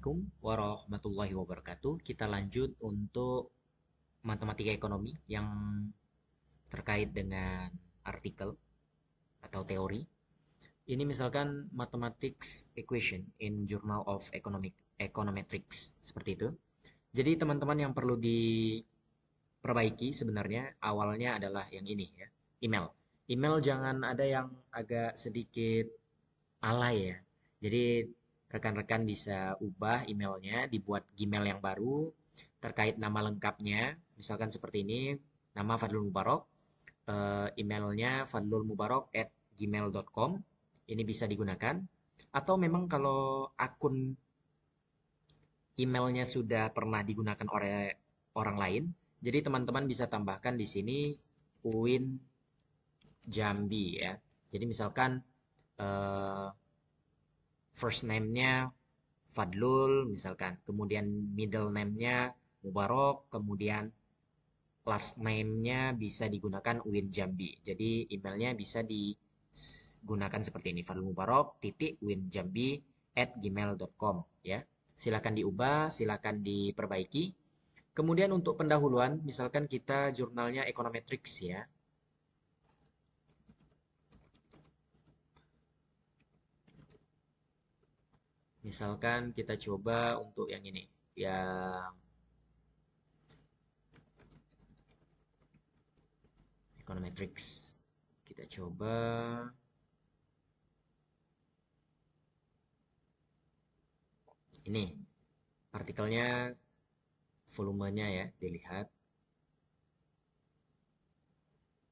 Assalamualaikum warahmatullahi wabarakatuh. Kita lanjut untuk matematika ekonomi yang terkait dengan artikel atau teori. Ini misalkan Mathematics Equation in Journal of Econometrics, seperti itu. Jadi teman-teman yang perlu diperbaiki sebenarnya awalnya adalah yang ini ya, email. Email jangan ada yang agak sedikit alay ya. Jadi rekan-rekan bisa ubah emailnya, dibuat Gmail yang baru terkait nama lengkapnya, misalkan seperti ini, nama Fadlul Mubarok, emailnya fadlulmubarok@gmail.com. Ini bisa digunakan. Atau memang kalau akun emailnya sudah pernah digunakan oleh orang lain, jadi teman-teman bisa tambahkan di sini UIN Jambi ya. Jadi misalkan eh, first name-nya Fadlul misalkan, kemudian middle name-nya Mubarok, kemudian last name-nya bisa digunakan UIN Jambi. Jadi emailnya bisa digunakan seperti ini, Fadlul Mubarok titik uinjambi @gmail.com ya. Silakan diubah, silakan diperbaiki. Kemudian untuk pendahuluan, misalkan kita jurnalnya Econometrics ya. Misalkan kita coba untuk yang ini, yang Econometrics. Kita coba ini artikelnya, volumenya ya, dilihat.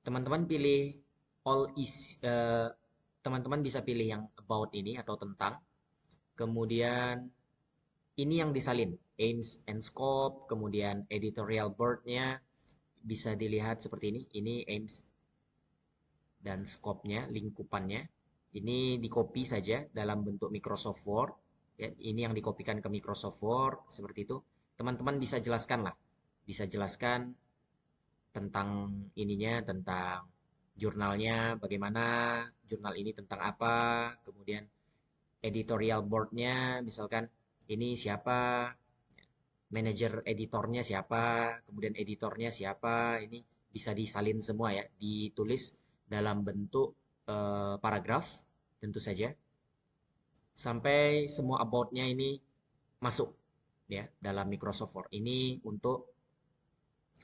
Teman-teman pilih all is, teman-teman bisa pilih yang about ini atau tentang. Kemudian ini yang disalin, aims and scope, kemudian editorial board-nya bisa dilihat seperti ini. Ini aims dan scope-nya, lingkupannya. Ini di copy saja dalam bentuk Microsoft Word. Ya, ini yang dikopikan ke Microsoft Word seperti itu. Teman-teman bisa jelaskan lah, bisa jelaskan tentang ininya, tentang jurnalnya, bagaimana jurnal ini tentang apa, kemudian editorial board-nya, misalkan ini siapa, manajer editornya siapa, kemudian editornya siapa, ini bisa disalin semua ya, ditulis dalam bentuk paragraf tentu saja, sampai semua about-nya ini masuk ya dalam Microsoft Word. Ini untuk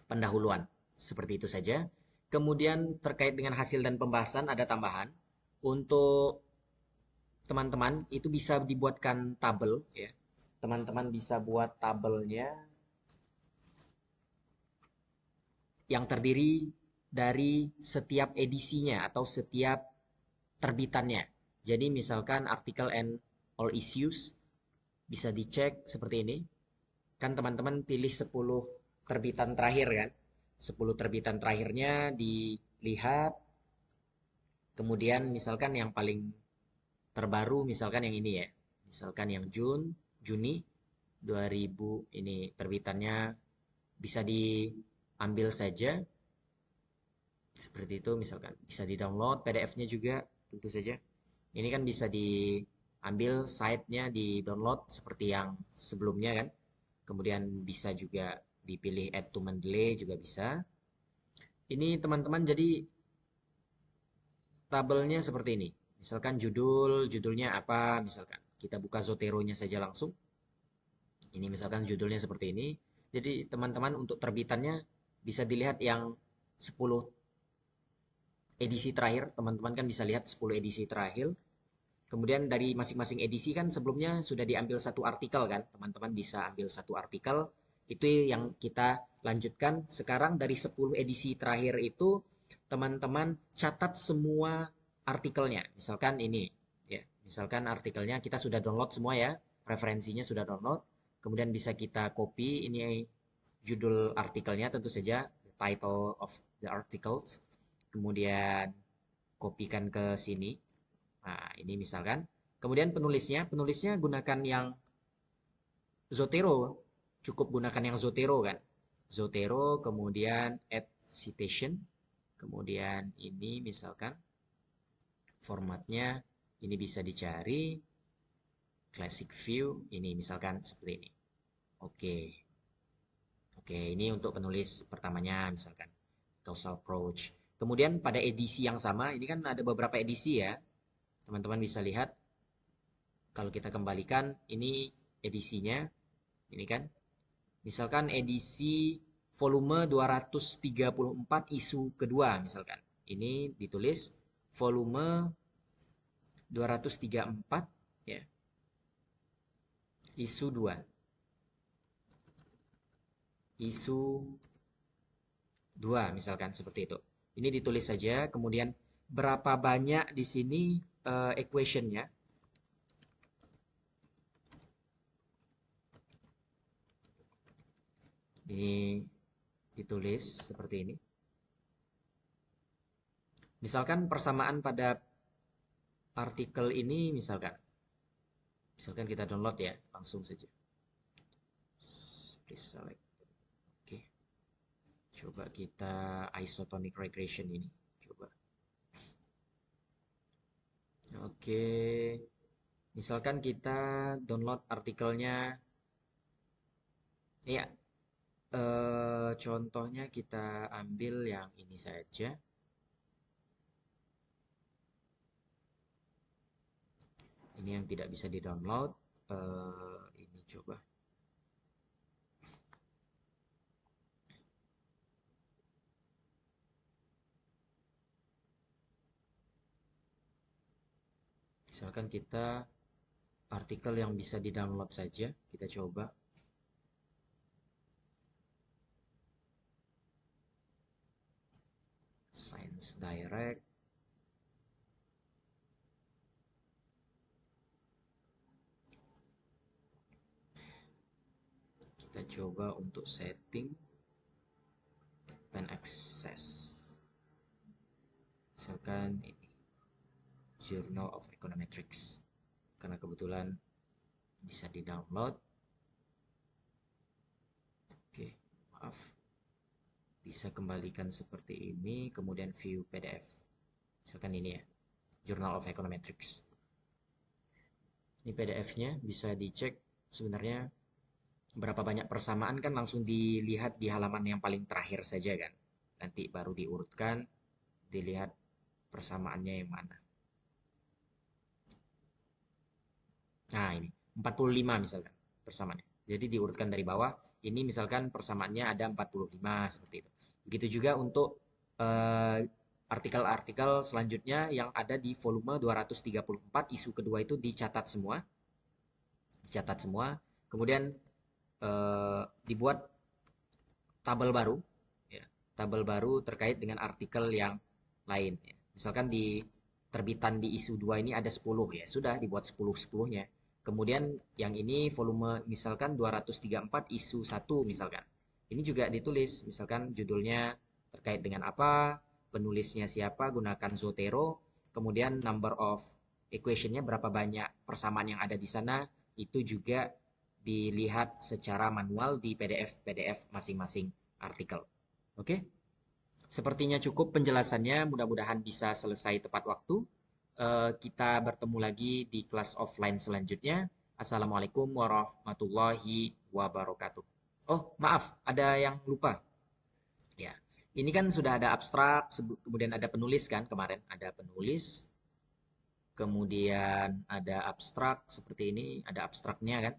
pendahuluan. Seperti itu saja. Kemudian terkait dengan hasil dan pembahasan ada tambahan. Untuk teman-teman itu bisa dibuatkan tabel ya. Teman-teman bisa buat tabelnya yang terdiri dari setiap edisinya atau setiap terbitannya. Jadi misalkan artikel and all issues bisa dicek seperti ini. Kan teman-teman pilih 10 terbitan terakhir kan. 10 terbitan terakhirnya dilihat. Kemudian misalkan yang paling terbaru misalkan yang ini ya. Misalkan yang Juni 2000 ini terbitannya bisa diambil saja. Seperti itu misalkan. Bisa di-download PDF-nya juga tentu saja. Ini kan bisa diambil site-nya, di-download seperti yang sebelumnya kan. Kemudian bisa juga dipilih add to Mendeley juga bisa. Ini teman-teman jadi tabelnya seperti ini. Misalkan judulnya apa, misalkan. Kita buka Zotero-nya saja langsung. Ini misalkan judulnya seperti ini. Jadi teman-teman untuk terbitannya bisa dilihat yang 10 edisi terakhir. Teman-teman kan bisa lihat 10 edisi terakhir. Kemudian dari masing-masing edisi kan sebelumnya sudah diambil satu artikel kan. Teman-teman bisa ambil satu artikel. Itu yang kita lanjutkan. Sekarang dari 10 edisi terakhir itu teman-teman catat semua artikelnya. Misalkan ini ya. Misalkan artikelnya kita sudah download semua ya. Referensinya sudah download. Kemudian bisa kita copy ini judul artikelnya tentu saja, the title of the articles. Kemudian kopikan ke sini. Nah, ini misalkan. Kemudian penulisnya gunakan yang Zotero. Cukup gunakan yang Zotero kan. Zotero, kemudian add citation. Kemudian ini misalkan formatnya ini bisa dicari. classic view, ini misalkan seperti ini. Oke. Oke, ini untuk penulis pertamanya misalkan causal approach. Kemudian pada edisi yang sama, ini kan ada beberapa edisi ya. Teman-teman bisa lihat kalau kita kembalikan ini edisinya, ini kan. Misalkan edisi volume 234 isu kedua misalkan. Ini ditulis volume 234 ya. Isu 2. Isu 2 misalkan seperti itu. Ini ditulis saja, kemudian berapa banyak di sini equation-nya. Ini ditulis seperti ini. Misalkan persamaan pada artikel ini misalkan kita download ya, langsung saja. Please select. Oke. Coba kita isotonic regression ini. Coba. Oke. Misalkan kita download artikelnya. Ya. Contohnya kita ambil yang ini saja. Ini yang tidak bisa di-download. Ini coba. Misalkan kita artikel yang bisa di-download saja, kita coba. Science Direct. Kita coba untuk setting pen access. Misalkan ini Journal of Econometrics. Karena kebetulan bisa di-download. Oke, maaf. Bisa kembalikan seperti ini, kemudian view PDF. Misalkan ini ya, Journal of Econometrics. Ini PDF-nya bisa dicek sebenarnya berapa banyak persamaan kan langsung dilihat di halaman yang paling terakhir saja kan. Nanti baru diurutkan, dilihat persamaannya yang mana. Nah, ini 45 misalkan persamaannya. Jadi diurutkan dari bawah, ini misalkan persamaannya ada 45 seperti itu. Begitu juga untuk artikel-artikel selanjutnya yang ada di volume 234 isu kedua itu dicatat semua. Dicatat semua. Kemudian dibuat tabel baru ya. Tabel baru terkait dengan artikel yang lain ya. Misalkan di terbitan di isu 2 ini ada 10 ya. Sudah dibuat 10-10-nya. Kemudian yang ini volume misalkan 234 isu 1 misalkan. Ini juga ditulis, misalkan judulnya terkait dengan apa, penulisnya siapa, gunakan Zotero, kemudian number of equation-nya berapa banyak persamaan yang ada di sana, itu juga dilihat secara manual di PDF masing-masing artikel. Oke? Sepertinya cukup penjelasannya, mudah-mudahan bisa selesai tepat waktu. Kita bertemu lagi di kelas offline selanjutnya. Assalamualaikum warahmatullahi wabarakatuh. Oh, maaf, ada yang lupa. Ya, ini kan sudah ada abstrak, kemudian ada penulis kan kemarin. Ada penulis, kemudian ada abstrak seperti ini, ada abstraknya kan.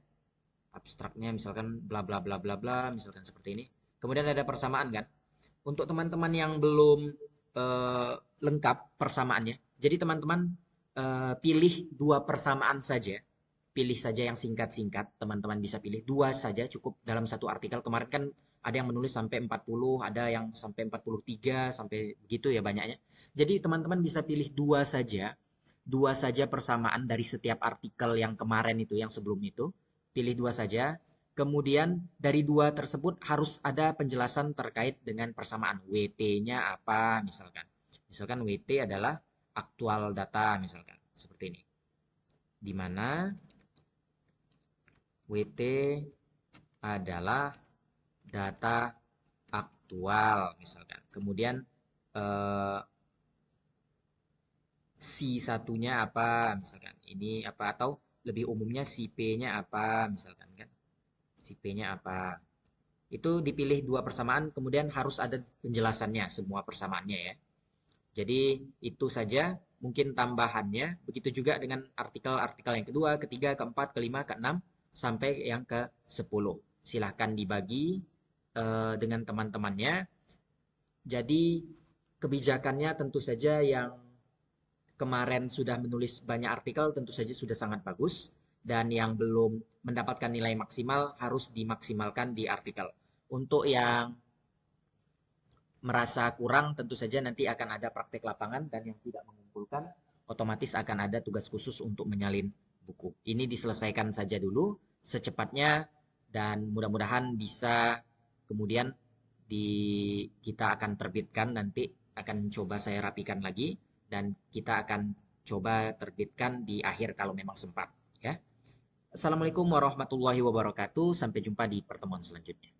Abstraknya misalkan bla bla bla bla bla, misalkan seperti ini. Kemudian ada persamaan kan. Untuk teman-teman yang belum lengkap persamaannya, jadi teman-teman pilih 2 persamaan saja. Pilih saja yang singkat-singkat, teman-teman bisa pilih 2 saja cukup dalam satu artikel. Kemarin kan ada yang menulis sampai 40, ada yang sampai 43, sampai begitu ya banyaknya. Jadi teman-teman bisa pilih 2 saja. 2 saja persamaan dari setiap artikel yang kemarin itu, yang sebelum itu. Pilih 2 saja. Kemudian dari 2 tersebut harus ada penjelasan terkait dengan persamaan. WT-nya apa misalkan. Misalkan WT adalah aktual data misalkan. Seperti ini. Di mana WT adalah data aktual misalkan. Kemudian si satunya apa misalkan. Ini apa atau lebih umumnya si P-nya apa misalkan kan. Si P-nya apa. Itu dipilih dua persamaan, kemudian harus ada penjelasannya semua persamaannya ya. Jadi itu saja mungkin tambahannya. Begitu juga dengan artikel-artikel yang kedua, ketiga, keempat, kelima, keenam, sampai yang ke-10. Silahkan dibagi dengan teman-temannya. Jadi kebijakannya tentu saja yang kemarin sudah menulis banyak artikel tentu saja sudah sangat bagus. Dan yang belum mendapatkan nilai maksimal harus dimaksimalkan di artikel. Untuk yang merasa kurang tentu saja nanti akan ada praktek lapangan dan yang tidak mengumpulkan otomatis akan ada tugas khusus untuk menyalin buku. Ini diselesaikan saja dulu secepatnya dan mudah-mudahan bisa kemudian kita akan terbitkan nanti akan coba saya rapikan lagi dan kita akan coba terbitkan di akhir kalau memang sempat ya. Assalamualaikum warahmatullahi wabarakatuh. Sampai jumpa di pertemuan selanjutnya.